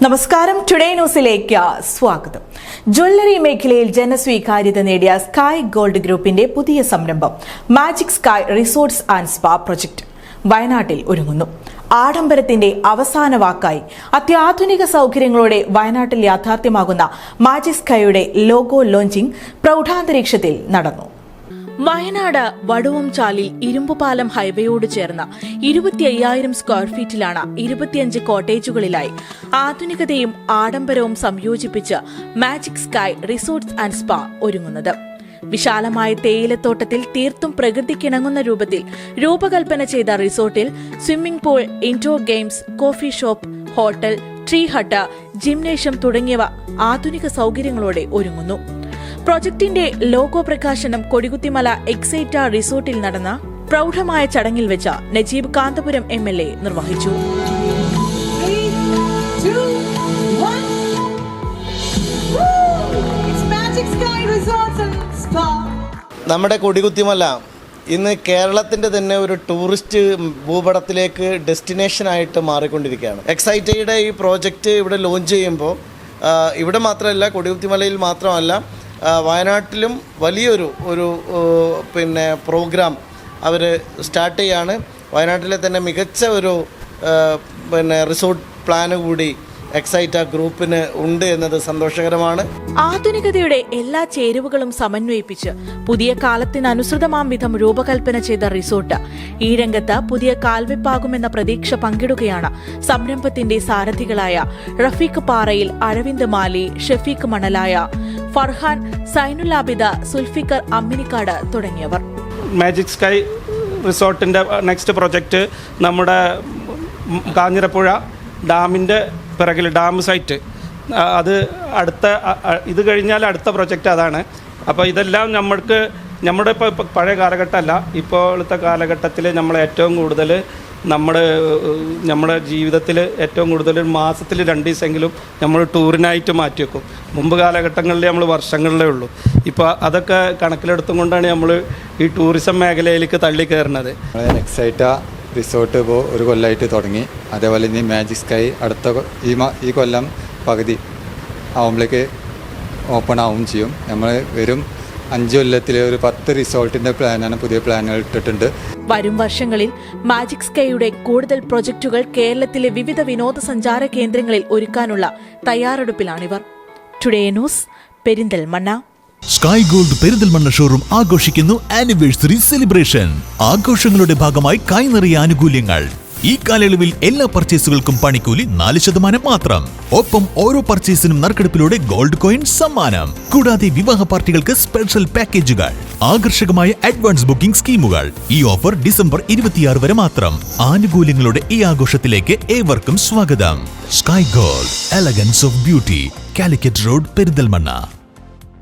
നമസ്കാരം, ടുഡേ ന്യൂസിലേക്ക് സ്വാഗതം. ജ്വല്ലറി മേഖലയിൽ ജനസ്വീകാര്യത നേടിയ സ്കൈ ഗോൾഡ് ഗ്രൂപ്പിന്റെ പുതിയ സംരംഭം magic sky resorts and spa project വയനാട്ടിൽ ഒരുങ്ങുന്നു. ആഡംബരത്തിന്റെ അവസാന വാക്കായി അത്യാധുനിക സൗകര്യങ്ങളോടെ വയനാട്ടിൽ യാഥാർത്ഥ്യമാകുന്ന മാജിക് സ്കൈയുടെ ലോഗോ ലോഞ്ചിംഗ് പ്രൗഢാന്തരീക്ഷത്തിൽ നടന്നു. വയനാട് വടുവംചാലിൽ ഇരുമ്പുപാലം ഹൈവേയോട് ചേർന്ന 25,000 സ്ക്വയർ ഫീറ്റിലാണ് 25 കോട്ടേജുകളിലായി ആധുനികതയും ആഡംബരവും സംയോജിപ്പിച്ച് magic sky resorts and spa ഒരുങ്ങുന്നത്. വിശാലമായ തേയിലത്തോട്ടത്തിൽ തീർത്തും പ്രകൃതിക്കിണങ്ങുന്ന രൂപത്തിൽ രൂപകൽപ്പന ചെയ്ത റിസോർട്ടിൽ swimming pool, indoor games, coffee shop, hotel, tree hut, gymnasium തുടങ്ങിയവ ആധുനിക സൗകര്യങ്ങളോടെ ഒരുങ്ങുന്നു. പ്രോജക്ടിന്റെ ലോഗോ പ്രകാശനം കൊടികുത്തിമല എക്സൈറ്റ റിസോർട്ടിൽ നടന്ന പ്രൗഢമായ ചടങ്ങിൽ വെച്ച് നജീബ് കാന്തപുരം MLA നിർവഹിച്ചു. നമ്മുടെ കൊടികുത്തിമല ഇന്ന് കേരളത്തിൻ്റെ തന്നെ ഒരു ടൂറിസ്റ്റ് ഭൂപടത്തിലേക്ക് ഡെസ്റ്റിനേഷനായിട്ട് മാറിക്കൊണ്ടിരിക്കുകയാണ്. എക്സൈറ്റയുടെ ഈ പ്രോജക്റ്റ് ഇവിടെ ലോഞ്ച് ചെയ്യുമ്പോൾ ഇവിടെ മാത്രമല്ല, കൊടികുത്തിമലയിൽ മാത്രമല്ല, വയനാട്ടിലും വലിയൊരു പ്രോഗ്രാം അവർ സ്റ്റാർട്ട് ചെയ്യാണ്. വയനാട്ടിലെ തന്നെ മികച്ച ഒരു റിസോർട്ട് പ്ലാന് കൂടി എക്സൈറ്റ ഗ്രൂപ്പിന് ഉണ്ട് എന്നത് സന്തോഷകരമാണ്. ആധുനികതയുടെ എല്ലാ ചേരുവകളും സമന്വയിപ്പിച്ച് പുതിയ കാലത്തിനനുസൃതമാം വിധം രൂപകൽപ്പന ചെയ്ത റിസോർട്ട് ഈ രംഗത്ത് പുതിയ കാൽവെപ്പാകുമെന്ന പ്രതീക്ഷ പങ്കിടുകയാണ് സംരംഭത്തിന്റെ സാരഥികളായ റഫീഖ് പാറയിൽ, അരവിന്ദ് മാലി, ഷഫീഖ് മണലായ, ഫർഹാൻ, സൈനുലാബിദ, സുൽഫിക്കർ അമ്മിനിക്കാട് തുടങ്ങിയവർ. മാജിക് സ്കൈ റിസോർട്ടിൻ്റെ നെക്സ്റ്റ് പ്രൊജക്റ്റ് നമ്മുടെ കാഞ്ഞിരപ്പുഴ ഡാമിൻ്റെ പിറകിൽ ഡാം സൈറ്റ്, അത് ഇത് കഴിഞ്ഞാൽ അടുത്ത പ്രൊജക്റ്റ് അതാണ്. അപ്പോൾ ഇതെല്ലാം നമ്മുടെ ഇപ്പോൾ പഴയ കാലഘട്ടമല്ല, ഇപ്പോഴത്തെ കാലഘട്ടത്തിൽ നമ്മൾ ഏറ്റവും കൂടുതൽ നമ്മുടെ ജീവിതത്തിൽ ഏറ്റവും കൂടുതൽ മാസത്തിൽ 2 ദിവസമെങ്കിലും നമ്മൾ ടൂറിനായിട്ട് മാറ്റിവെക്കും. മുമ്പ് കാലഘട്ടങ്ങളിൽ നമ്മൾ വർഷങ്ങളിലേ ഉള്ളൂ. ഇപ്പോൾ അതൊക്കെ കണക്കിലെടുത്തും കൊണ്ടാണ് നമ്മൾ ഈ ടൂറിസം മേഖലയിലേക്ക് തള്ളി കയറുന്നത്. എക്സൈറ്റ റിസോർട്ട് ഇപ്പോൾ ഒരു കൊല്ലമായിട്ട് തുടങ്ങി. അതേപോലെ ഇനി മാജിക് സ്കൈ ഈ കൊല്ലം പകുതി ആവുമ്പോഴേക്ക് ഓപ്പൺ ആവും ചെയ്യും. നമ്മൾ വരും 5 കൊല്ലത്തിൽ ഒരു 10 റിസോർട്ടിൻ്റെ പ്ലാനാണ്, പുതിയ പ്ലാനുകൾ ഇട്ടിട്ടുണ്ട്. വരും വർഷങ്ങളിൽ മാജിക് സ്കൈയുടെ കൂടുതൽ പ്രൊജക്ടുകൾ കേരളത്തിലെ വിവിധ വിനോദസഞ്ചാര കേന്ദ്രങ്ങളിൽ ഒരുക്കാനുള്ള തയ്യാറെടുപ്പിലാണിവർ. Today news, Perinthalmanna. Sky gold Perinthalmanna showroom ആഘോഷിക്കുന്നു ആനിവേഴ്സറി സെലിബ്രേഷൻ. ആഘോഷങ്ങളുടെ ഭാഗമായി കൈനിറിയ ആനുകൂല്യങ്ങൾ. ഈ കാലയളവിൽ എല്ലാ പർച്ചേസുകൾക്കും പണിക്കൂലി 4% മാത്രം. ഒപ്പം ഓരോ പർച്ചേസിനും നറുക്കെടുപ്പിലൂടെ ഗോൾഡ് കോയിൻ സമ്മാനം. കൂടാതെ വിവാഹ പാർട്ടികൾക്ക് സ്പെഷ്യൽ പാക്കേജുകൾ, ആകർഷകമായ അഡ്വാൻസ് ബുക്കിംഗ് സ്കീമുകൾ. ഈ ഓഫർ ഡിസംബർ 26 വരെ മാത്രം. ആനുകൂല്യങ്ങളുടെ ഈ ആഘോഷത്തിലേക്ക് ഏവർക്കും സ്വാഗതം. Sky gold, elegance of beauty, Calicut road, Perinthalmanna.